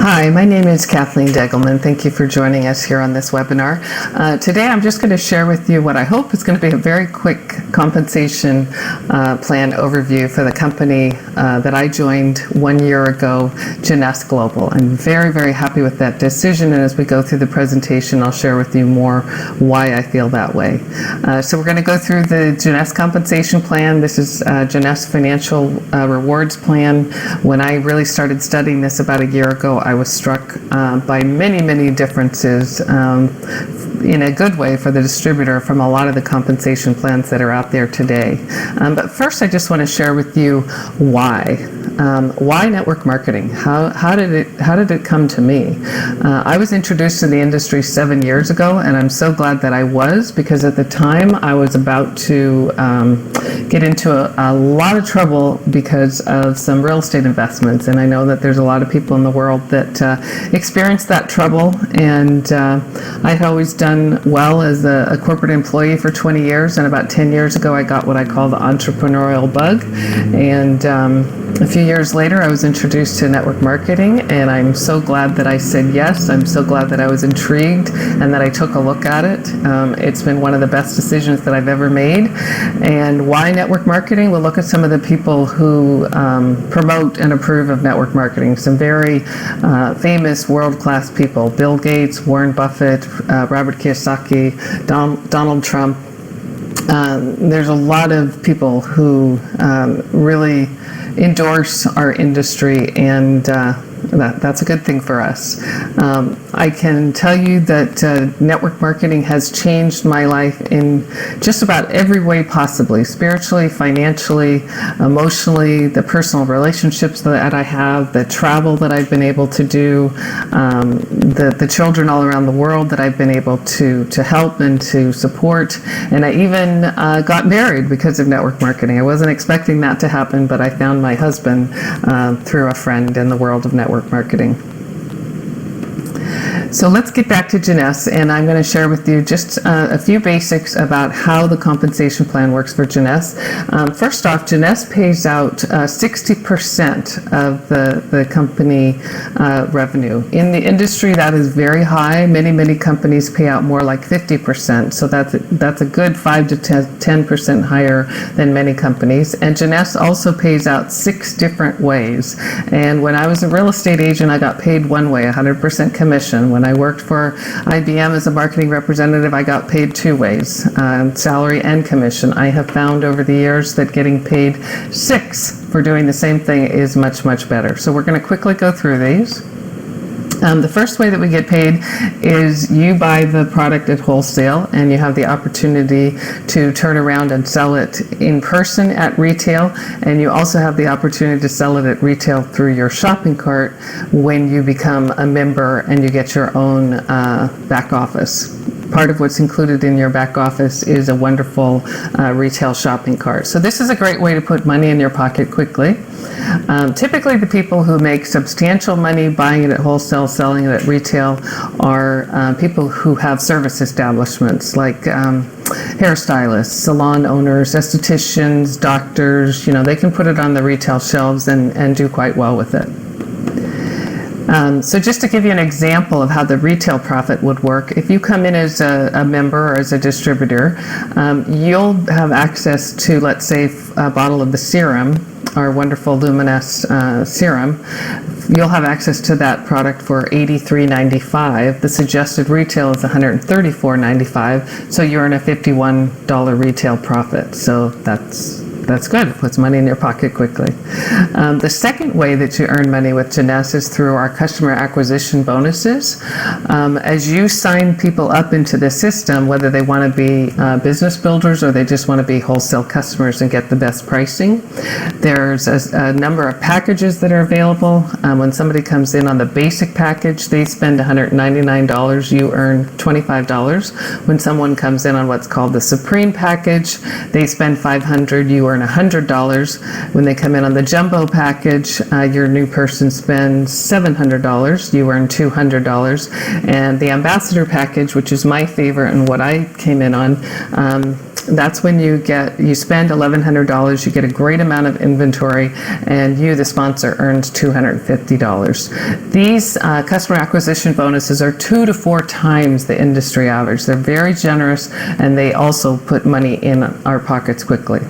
Hi, my name is Kathleen Deggelman. Thank you for joining us here on this webinar. Today I'm just going to share with you what I hope is going to be a very quick compensation plan overview for the company that I joined 1 year ago, Jeunesse Global. I'm very, very happy with that decision, and as we go through the presentation, I'll share with you more why I feel that way. So we're going to go through the Jeunesse compensation plan. This is Jeunesse financial rewards plan. When I really started studying this about a year ago, I was struck by many differences in a good way for the distributor from a lot of the compensation plans that are out there today. But first, I just want to share with you why. Why network marketing? How did it come to me? I was introduced to the industry 7 years ago, and I'm so glad that I was, because at the time I was about to get into a lot of trouble because of some real estate investments, and I know that there's a lot of people in the world that experienced that trouble, and I'd always done well as a corporate employee for 20 years, and about 10 years ago I got what I call the entrepreneurial bug, and a few years later I was introduced to network marketing, and I'm so glad that I said yes. I'm so glad that I was intrigued and that I took a look at it. It's been one of the best decisions that I've ever made. And why network marketing? We'll look at some of the people who promote and approve of network marketing. Some very famous world-class people: Bill Gates, Warren Buffett, Robert Kiyosaki, Donald Trump. There's a lot of people who really endorse our industry, and that's a good thing for us. I can tell you that network marketing has changed my life in just about every way possibly: spiritually, financially, emotionally, the personal relationships that I have, the travel that I've been able to do, the children all around the world that I've been able to help and to support. And I even got married because of network marketing. I wasn't expecting that to happen, but I found my husband through a friend in the world of network marketing. So let's get back to Jeunesse, and I'm going to share with you just a few basics about how the compensation plan works for Jeunesse. First off, Jeunesse pays out 60% of the company revenue. In the industry, that is very high. Many companies pay out more like 50%, so that's a good 5 to 10% higher than many companies. And Jeunesse also pays out 6 different ways. And when I was a real estate agent, I got paid one way, 100% commission. When I worked for IBM as a marketing representative, I got paid 2 ways, salary and commission. I have found over the years that getting paid 6 for doing the same thing is much better. So we're going to quickly go through these. The first way that we get paid is you buy the product at wholesale, and you have the opportunity to turn around and sell it in person at retail, and you also have the opportunity to sell it at retail through your shopping cart when you become a member and you get your own back office. Part of what's included in your back office is a wonderful retail shopping cart. So this is a great way to put money in your pocket quickly. Typically the people who make substantial money buying it at wholesale, selling it at retail, are people who have service establishments like hairstylists, salon owners, estheticians, doctors. You know, they can put it on the retail shelves and do quite well with it. So just to give you an example of how the retail profit would work, if you come in as a member or as a distributor, you'll have access to, let's say, a bottle of the serum, our wonderful Luminous serum. You'll have access to that product for $83.95. The suggested retail is $134.95, so you earn a $51 retail profit. So that's good. It puts money in your pocket quickly. The second way that you earn money with Jeunesse is through our customer acquisition bonuses. As you sign people up into the system, whether they want to be business builders or they just want to be wholesale customers and get the best pricing, there's a number of packages that are available. When somebody comes in on the basic package, they spend $199, you earn $25. When someone comes in on what's called the Supreme package, they spend $500, you earn $100. When they come in on the jumbo package, your new person spends $700, you earn $200. And the ambassador package, which is my favorite and what I came in on, that's when you spend $1,100, you get a great amount of inventory, and you, the sponsor, earns $250. These customer acquisition bonuses are 2 to 4 times the industry average. They're very generous, and they also put money in our pockets quickly.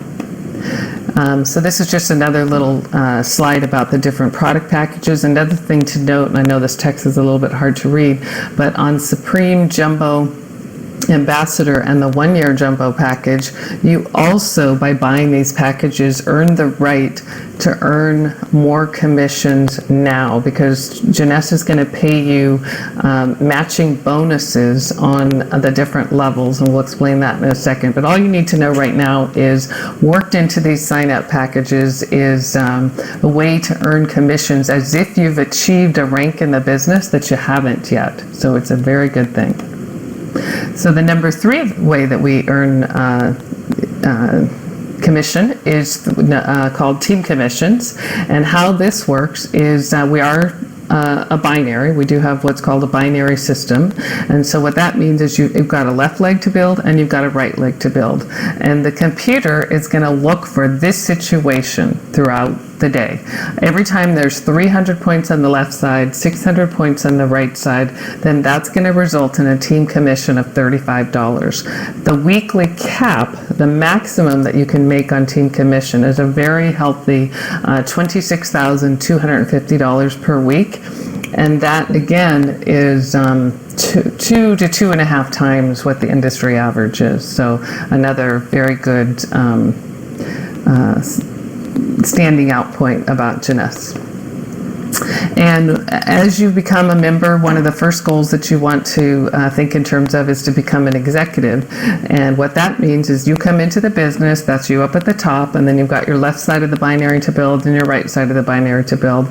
So this is just another little slide about the different product packages. Another thing to note, and I know this text is a little bit hard to read, but on Supreme, Jumbo, Ambassador, and the 1-year jumbo package, you also, by buying these packages, earn the right to earn more commissions now, because Jeunesse is going to pay you matching bonuses on the different levels, and we'll explain that in a second. But all you need to know right now is worked into these sign-up packages is a way to earn commissions as if you've achieved a rank in the business that you haven't yet. So it's a very good thing. So the number 3 way that we earn commission is called team commissions. And how this works is we are a binary. We do have what's called a binary system. And so what that means is you've got a left leg to build and you've got a right leg to build. And the computer is going to look for this situation throughout the day. Every time there's 300 points on the left side, 600 points on the right side, then that's going to result in a team commission of $35. The weekly cap, the maximum that you can make on team commission, is a very healthy $26,250 per week. And that, again, is 2 to 2.5 times what the industry average is. So another very good standing out point about Jeunesse. And as you become a member, one of the first goals that you want to think in terms of is to become an executive. And what that means is you come into the business, that's you up at the top, and then you've got your left side of the binary to build and your right side of the binary to build.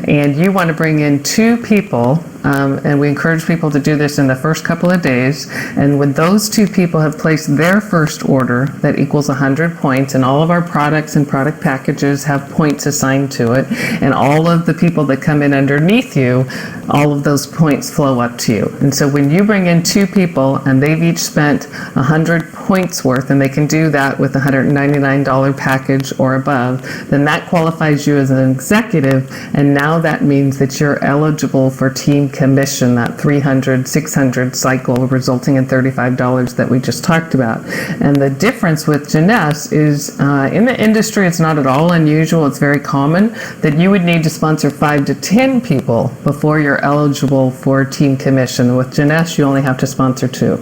And you want to bring in 2 people, and we encourage people to do this in the first couple of days. And when those 2 people have placed their first order that equals 100 points, and all of our products and product packages have points assigned to it, and all of the people that come in underneath you, all of those points flow up to you. And so when you bring in 2 people and they've each spent 100 points worth, and they can do that with a $199 package or above, then that qualifies you as an executive, and now that means that you're eligible for team commission, that 300, 600 cycle, resulting in $35 that we just talked about. And the difference with Jeunesse is in the industry, it's not at all unusual, it's very common that you would need to sponsor 5 to 10 people before you're eligible for team commission. With Jeunesse, you only have to sponsor 2.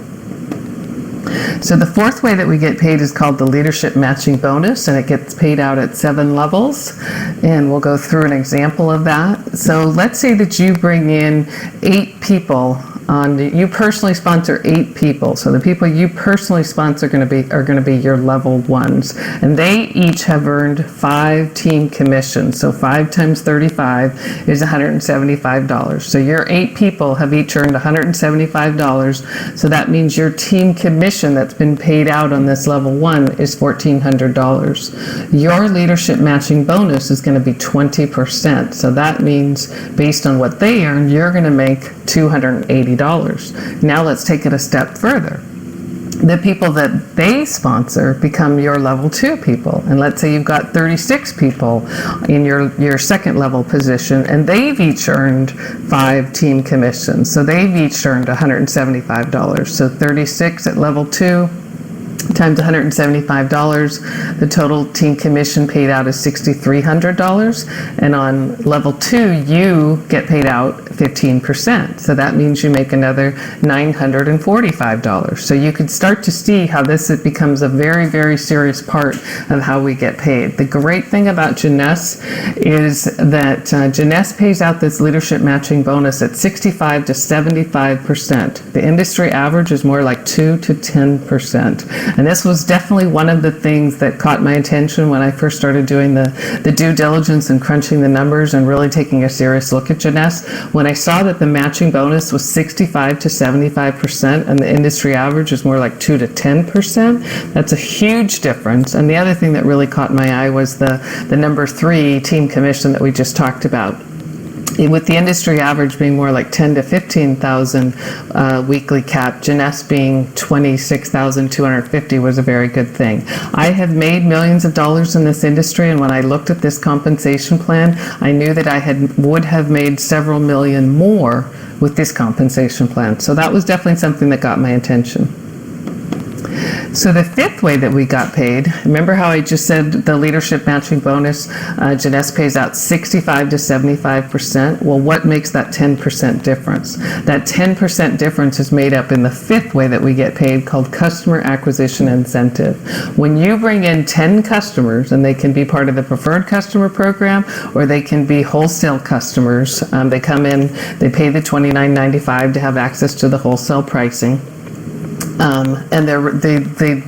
So the 4th way that we get paid is called the leadership matching bonus, and it gets paid out at 7 levels. And we'll go through an example of that. So let's say that you bring in 8 people. You personally sponsor 8 people. So the people you personally sponsor are going to be your level 1s, and they each have earned 5 team commissions. So 5 times 35 is $175. So your 8 people have each earned $175. So that means your team commission that's been paid out on this level 1 is $1,400. Your leadership matching bonus is going to be 20%. So that means based on what they earn, you're going to make $280. Now let's take it a step further. The people that they sponsor become your level 2 people. And let's say you've got 36 people in your second level position, and they've each earned 5 team commissions. So they've each earned $175. So 36 at level 2 times $175, the total team commission paid out is $6,300, and on level 2 you get paid out 15%. So that means you make another $945. So you can start to see how this becomes a very, very serious part of how we get paid. The great thing about Jeunesse is that Jeunesse pays out this leadership matching bonus at 65 to 75%. The industry average is more like 2 to 10%. And this was definitely one of the things that caught my attention when I first started doing the due diligence and crunching the numbers and really taking a serious look at Jeunesse. When I saw that the matching bonus was 65 to 75% and the industry average is more like 2 to 10%, that's a huge difference. And the other thing that really caught my eye was the number 3 team commission that we just talked about. with the industry average being more like 10 to 15,000 weekly cap, Jeunesse being 26,250 was a very good thing. I have made millions of dollars in this industry, and when I looked at this compensation plan, I knew that I would have made several million more with this compensation plan. So that was definitely something that got my attention. So the fifth way that we got paid, remember how I just said the leadership matching bonus, Jeunesse pays out 65 to 75%. Well, what makes that 10% difference? That 10% difference is made up in the fifth way that we get paid, called customer acquisition incentive. When you bring in 10 customers, and they can be part of the preferred customer program, or they can be wholesale customers, they come in, they pay the $29.95 to have access to the wholesale pricing. And they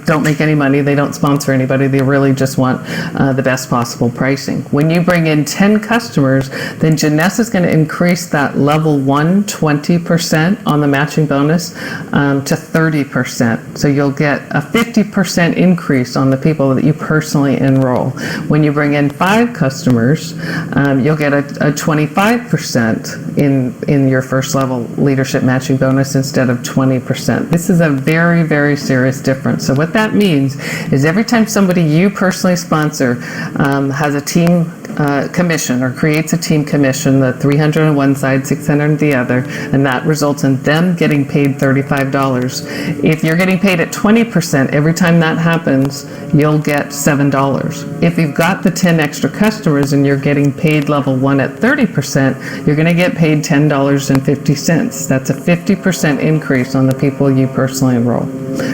don't make any money, they don't sponsor anybody, they really just want the best possible pricing. When you bring in 10 customers, then Jeunesse is going to increase that level 1 20% on the matching bonus to 30%. So you'll get a 50% increase on the people that you personally enroll. When you bring in 5 customers, you'll get a 25% in your first level leadership matching bonus instead of 20%. This is a very, very serious difference. So what that means is every time somebody you personally sponsor has a team commission or creates a team commission, the 300 on one side, 600 on the other, and that results in them getting paid $35. If you're getting paid at 20%, every time that happens, you'll get $7. If you've got the 10 extra customers and you're getting paid level 1 at 30%, you're going to get paid $10.50. That's a 50% increase on the people you personally enroll.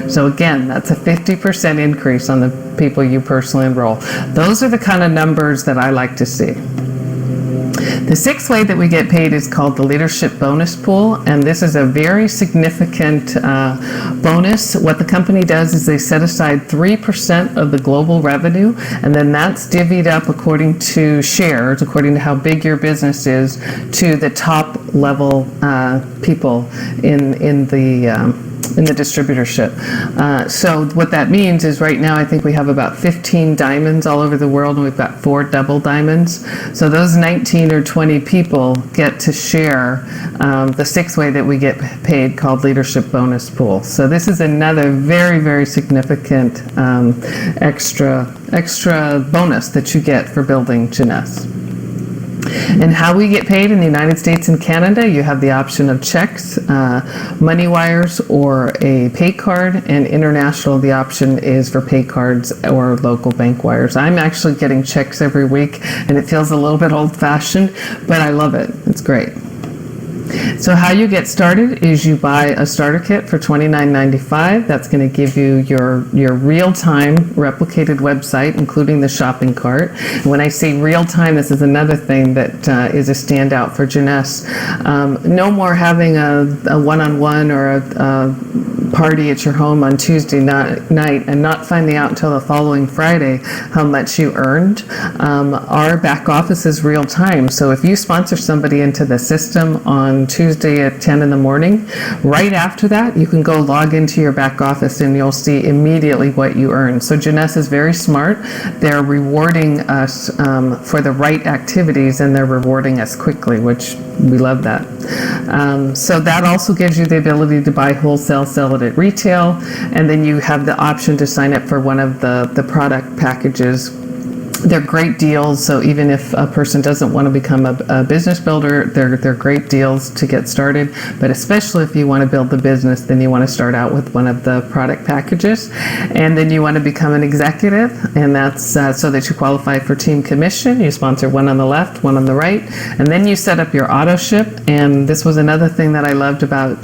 So again, that's a 50% increase on the people you personally enroll. Those are the kind of numbers that I like to see. The sixth way that we get paid is called the leadership bonus pool, and this is a very significant bonus. What the company does is they set aside 3% of the global revenue, and then that's divvied up according to shares, according to how big your business is, to the top level people in the distributorship. So what that means is right now I think we have about 15 diamonds all over the world, and we've got 4 double diamonds. So those 19 or 20 people get to share the sixth way that we get paid, called leadership bonus pool. So this is another very, very significant extra bonus that you get for building Jeunesse. And how we get paid in the United States and Canada, you have the option of checks, money wires, or a pay card. And international, the option is for pay cards or local bank wires. I'm actually getting checks every week, and it feels a little bit old-fashioned, but I love it. It's great. So how you get started is you buy a starter kit for $29.95. That's going to give you your real-time replicated website, including the shopping cart. And when I say real-time, this is another thing that is a standout for Jeunesse. No more having a one-on-one or a party at your home on Tuesday night and not finding out until the following Friday how much you earned. Our back office is real-time. So if you sponsor somebody into the system on Tuesday at 10 in the morning, right after that you can go log into your back office and you'll see immediately what you earn. So Jeunesse is very smart. They're rewarding us for the right activities, and they're rewarding us quickly, which we love that. So that also gives you the ability to buy wholesale, sell it at retail, and then you have the option to sign up for one of the product packages. They're great deals, so even if a person doesn't want to become a business builder, they're great deals to get started. But especially if you want to build the business, then you want to start out with one of the product packages. And then you want to become an executive, and that's so that you qualify for team commission. You sponsor one on the left, one on the right, and then you set up your auto ship. And this was another thing that I loved about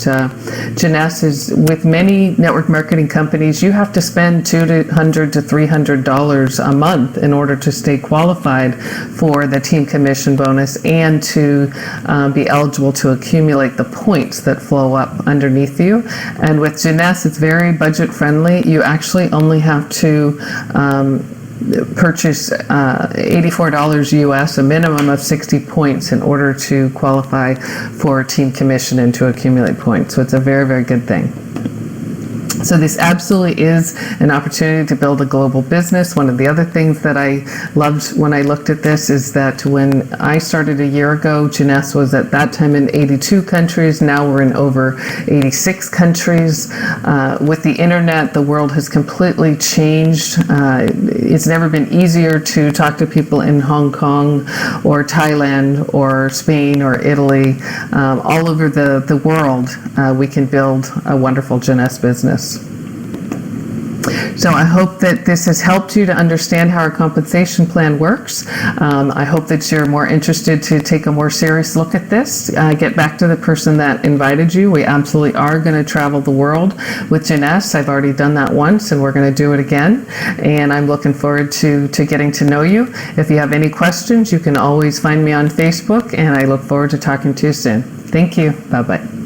Jeunesse is with many network marketing companies, you have to spend $200 to $300 a month in order to stay qualified for the team commission bonus and to be eligible to accumulate the points that flow up underneath you. And with Jeunesse, it's very budget friendly. You actually only have to purchase $84 US, a minimum of 60 points in order to qualify for team commission and to accumulate points. So it's a very, very good thing. So this absolutely is an opportunity to build a global business. One of the other things that I loved when I looked at this is that when I started a year ago, Jeunesse was at that time in 82 countries. Now we're in over 86 countries. With the internet, the world has completely changed. It's never been easier to talk to people in Hong Kong or Thailand or Spain or Italy. All over the world, we can build a wonderful Jeunesse business. So I hope that this has helped you to understand how our compensation plan works. I hope that you're more interested to take a more serious look at this. Get back to the person that invited you. We absolutely are going to travel the world with Jeunesse. I've already done that once, and we're going to do it again. And I'm looking forward to getting to know you. If you have any questions, you can always find me on Facebook, and I look forward to talking to you soon. Thank you. Bye-bye.